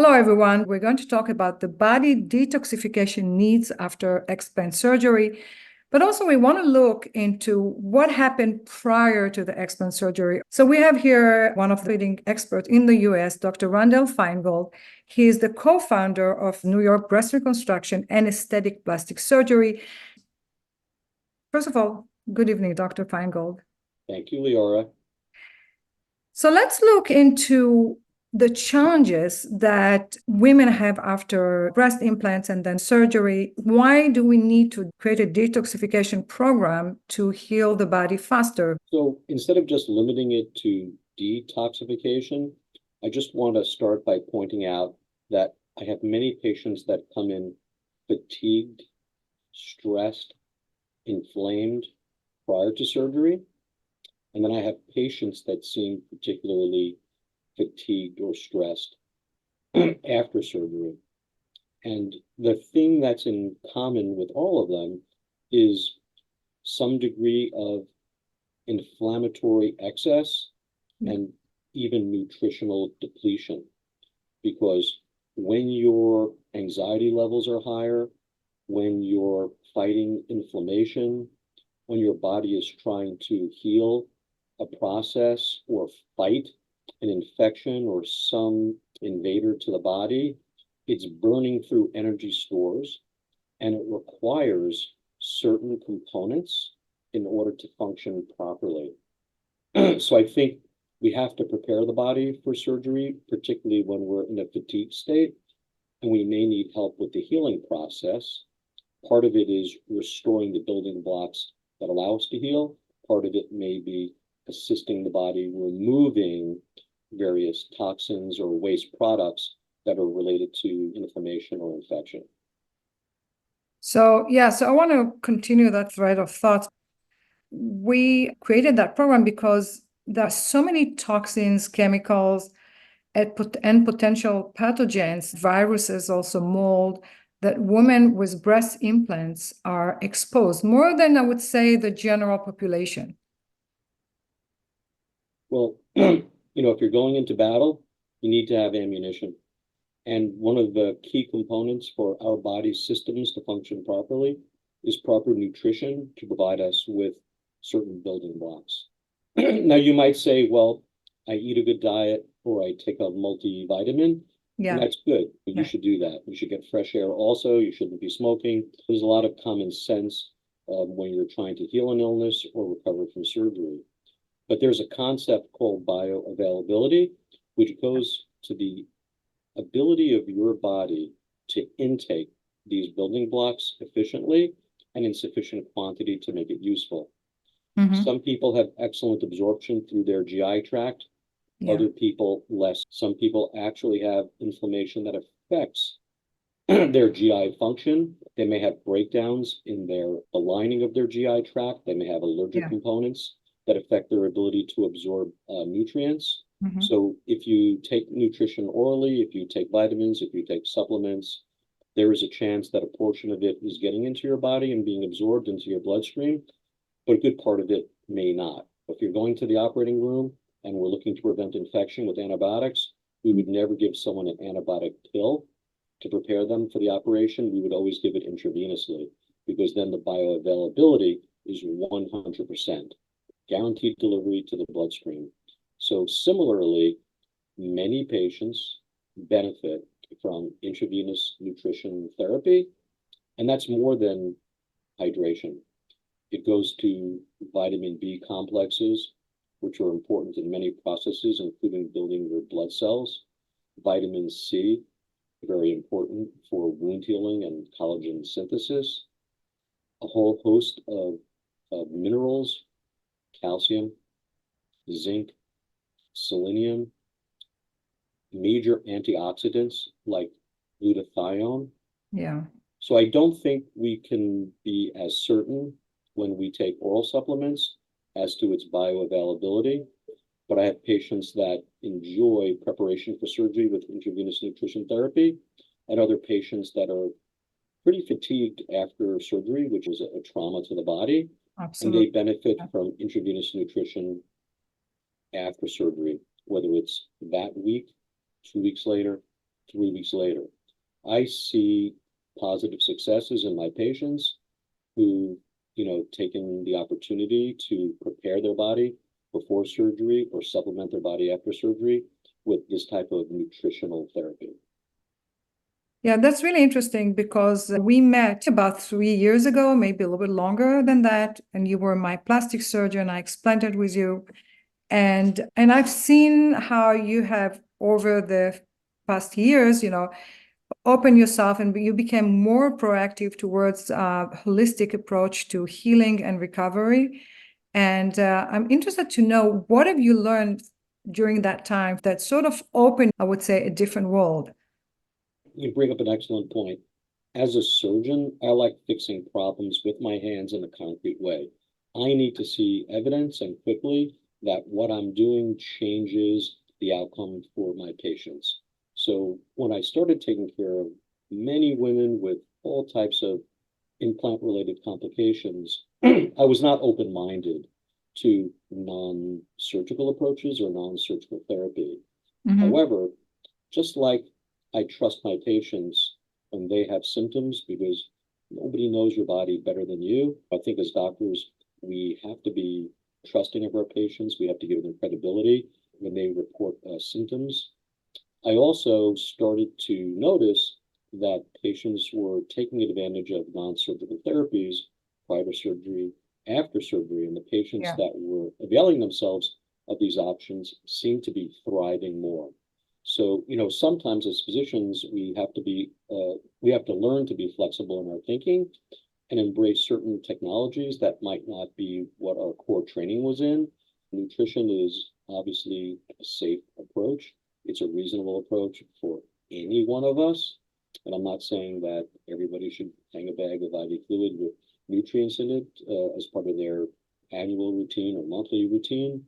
Hello, everyone. We're going to talk about the body detoxification needs after explant surgery, but also we want to look into what happened prior to the explant surgery. So we have here one of the leading experts in the US, Dr. Randall Feingold. He is the co-founder of New York Breast Reconstruction and Aesthetic Plastic Surgery. First of all, good evening, Dr. Feingold. Thank you, Leora. So let's look into the challenges that women have after breast implants and then surgery. Why do we need to create a detoxification program to heal the body faster? So instead of just limiting it to detoxification, I just want to start by pointing out that I have many patients that come in fatigued, stressed, inflamed prior to surgery. And then I have patients that seem particularly fatigued or stressed after surgery. And the thing that's in common with all of them is some degree of inflammatory excess and even nutritional depletion. Because when your anxiety levels are higher, when you're fighting inflammation, when your body is trying to heal a process or fight an infection or some invader to the body, it's burning through energy stores, and it requires certain components in order to function properly. So I think we have to prepare the body for surgery, particularly when we're in a fatigue state, and we may need help with the healing process. Part of it is restoring the building blocks that allow us to heal. Part of it may be assisting the body removing various toxins or waste products that are related to inflammation or infection. So I want to continue that thread of thought. We created that program because there are so many toxins, chemicals, and potential pathogens, viruses, also mold, that women with breast implants are exposed more than, I would say, the general population. Well, if you're going into battle, you need to have ammunition. And one of the key components for our body's systems to function properly is proper nutrition to provide us with certain building blocks. Now, you might say, well, I eat a good diet or I take a multivitamin. Yeah. And that's good. You should do that. You should get fresh air also. You shouldn't be smoking. There's a lot of common sense when you're trying to heal an illness or recover from surgery. But there's a concept called bioavailability, which goes to the ability of your body to intake these building blocks efficiently and in sufficient quantity to make it useful. Mm-hmm. Some people have excellent absorption through their GI tract. Yeah. Other people less. Some people actually have inflammation that affects their GI function. They may have breakdowns in the lining of their GI tract. They may have allergic components that affect their ability to absorb nutrients. Mm-hmm. So if you take nutrition orally, if you take vitamins, if you take supplements, there is a chance that a portion of it is getting into your body and being absorbed into your bloodstream, but a good part of it may not. If you're going to the operating room and we're looking to prevent infection with antibiotics, we would never give someone an antibiotic pill to prepare them for the operation. We would always give it intravenously, because then the bioavailability is 100%. Guaranteed delivery to the bloodstream. So similarly, many patients benefit from intravenous nutrition therapy, and that's more than hydration. It goes to vitamin B complexes, which are important in many processes, including building your blood cells. Vitamin C, very important for wound healing and collagen synthesis. A whole host of minerals, calcium, zinc, selenium, major antioxidants like glutathione. Yeah. So I don't think we can be as certain when we take oral supplements as to its bioavailability, but I have patients that enjoy preparation for surgery with intravenous nutrition therapy, and other patients that are pretty fatigued after surgery, which is a trauma to the body. Absolutely. And they benefit from intravenous nutrition after surgery, whether it's that week, 2 weeks later, 3 weeks later. I see positive successes in my patients who, taken the opportunity to prepare their body before surgery or supplement their body after surgery with this type of nutritional therapy. Yeah, that's really interesting because we met about 3 years ago, maybe a little bit longer than that. And you were my plastic surgeon. I explanted with you. And I've seen how you have over the past years, open yourself and you became more proactive towards a holistic approach to healing and recovery. And I'm interested to know, what have you learned during that time that sort of opened, I would say, a different world? You bring up an excellent point. As a surgeon, I like fixing problems with my hands in a concrete way. I need to see evidence and quickly that what I'm doing changes the outcome for my patients. So when I started taking care of many women with all types of implant-related complications, I was not open-minded to non-surgical approaches or non-surgical therapy. Mm-hmm. However, just like I trust my patients when they have symptoms, because nobody knows your body better than you. I think as doctors, we have to be trusting of our patients. We have to give them credibility when they report symptoms. I also started to notice that patients were taking advantage of non-surgical therapies prior to surgery, after surgery, and the patients that were availing themselves of these options seemed to be thriving more. So, sometimes as physicians, we have to learn to be flexible in our thinking and embrace certain technologies that might not be what our core training was in. Nutrition is obviously a safe approach. It's a reasonable approach for any one of us. And I'm not saying that everybody should hang a bag of IV fluid with nutrients in it as part of their annual routine or monthly routine.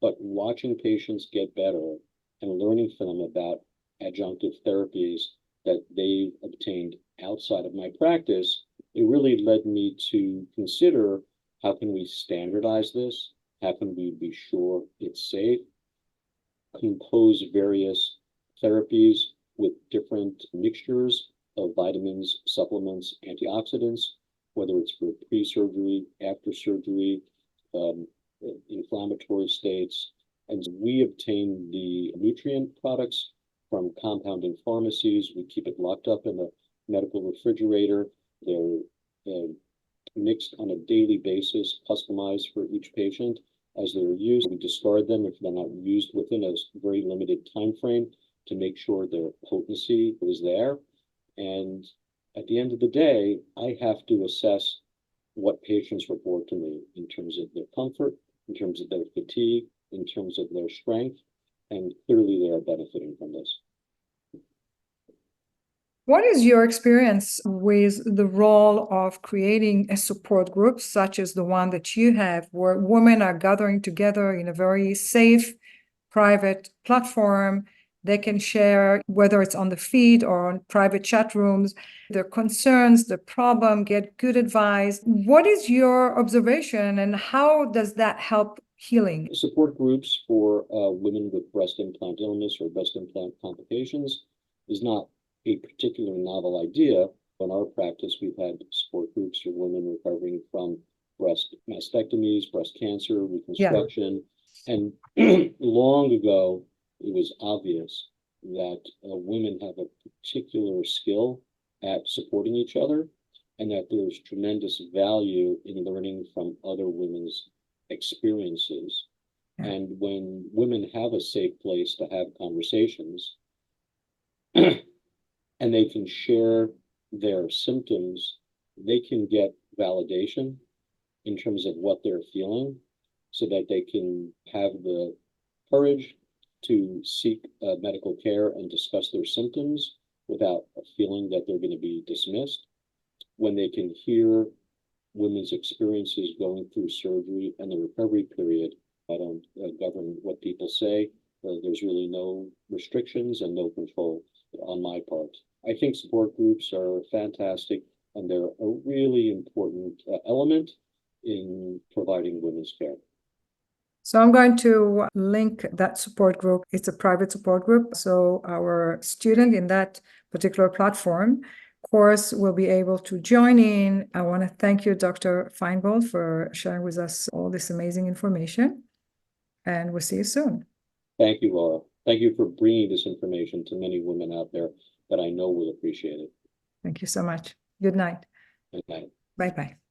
But watching patients get better and learning from them about adjunctive therapies that they've obtained outside of my practice, it really led me to consider, how can we standardize this? How can we be sure it's safe? Compose various therapies with different mixtures of vitamins, supplements, antioxidants, whether it's for pre-surgery, after surgery, inflammatory states. And we obtain the nutrient products from compounding pharmacies. We keep it locked up in a medical refrigerator. They're mixed on a daily basis, customized for each patient. As they're used, we discard them if they're not used within a very limited time frame to make sure their potency is there. And at the end of the day, I have to assess what patients report to me in terms of their comfort, in terms of their fatigue, in terms of their strength, and clearly they are benefiting from this. What is your experience with the role of creating a support group such as the one that you have, where women are gathering together in a very safe, private platform? They can share, whether it's on the feed or on private chat rooms, their concerns, the problem, get good advice. What is your observation and how does that help healing? Support groups for women with breast implant illness or breast implant complications is not a particularly novel idea. In our practice, we've had support groups for women recovering from breast mastectomies, breast cancer, reconstruction. Yeah. And long ago, it was obvious that women have a particular skill at supporting each other and that there's tremendous value in learning from other women's experiences. Yeah. And when women have a safe place to have conversations, and they can share their symptoms, they can get validation in terms of what they're feeling so that they can have the courage to seek medical care and discuss their symptoms without a feeling that they're going to be dismissed. When they can hear women's experiences going through surgery and the recovery period, I don't govern what people say. There's really no restrictions and no control on my part. I think support groups are fantastic, and they're a really important element in providing women's care. So I'm going to link that support group. It's a private support group. So our student in that particular platform course will be able to join in. I want to thank you, Dr. Feingold, for sharing with us all this amazing information. And we'll see you soon. Thank you, Laura. Thank you for bringing this information to many women out there that I know will appreciate it. Thank you so much. Good night. Good night. Bye-bye.